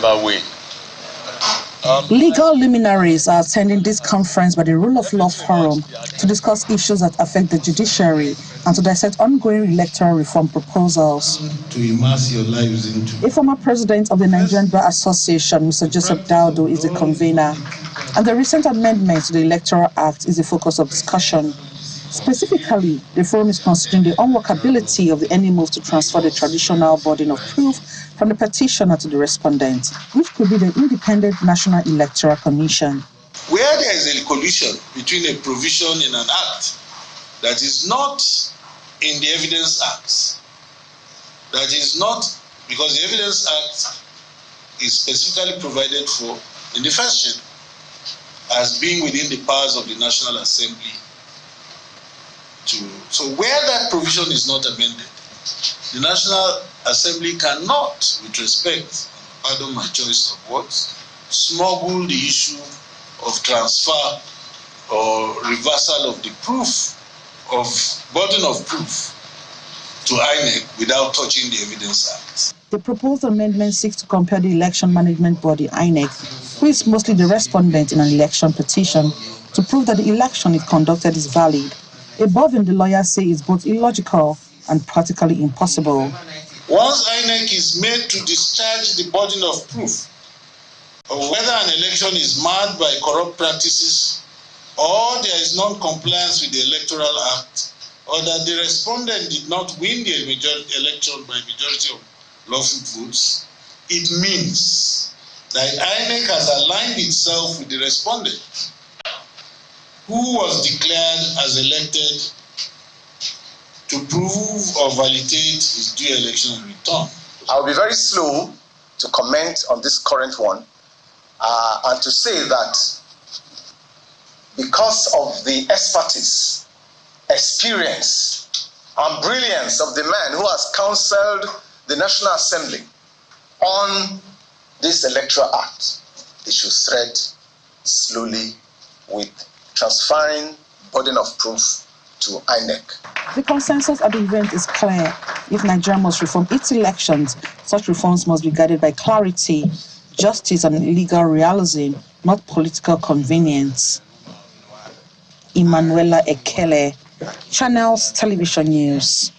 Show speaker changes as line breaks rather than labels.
December way.
Legal luminaries are attending this conference by the Rule of Law Forum to discuss issues that affect the judiciary and to dissect ongoing electoral reform proposals.
To immerse your lives into.
A former president of the Nigerian Bar Association, Mr. Joseph Daudu, is the convener, and the recent amendment to the Electoral Act is the focus of discussion. Specifically, the forum is considering the unworkability of any move to transfer the traditional burden of proof from the petitioner to the respondent, which could be the Independent National Electoral Commission.
Where there is a collision between a provision in an act that is not in the Evidence Act, that is not, because the Evidence Act is specifically provided for in the first schedule as being within the powers of the National Assembly. So where that provision is not amended, the National Assembly cannot, with respect, pardon my choice of words, smuggle the issue of transfer or reversal of the proof of burden of proof to INEC without touching the Evidence Act.
The proposed amendment seeks to compel the election management body, INEC, who is mostly the respondent in an election petition, to prove that the election it conducted is valid. Above him, the lawyers say it's both illogical and practically impossible.
Once INEC is made to discharge the burden of proof of whether an election is marred by corrupt practices or there is non-compliance with the Electoral Act, or that the respondent did not win the election by majority of lawful votes, it means that INEC has aligned itself with the respondent, who was declared as elected to prove or validate his due election return.
I'll be very slow to comment on this current one and to say that because of the expertise, experience, and brilliance of the man who has counseled the National Assembly on this Electoral Act, it should thread slowly with transferring burden of proof to INEC.
The consensus at the event is clear. If Nigeria must reform its elections, such reforms must be guided by clarity, justice, and legal realism, not political convenience. Emanuela Ekele, Channels Television News.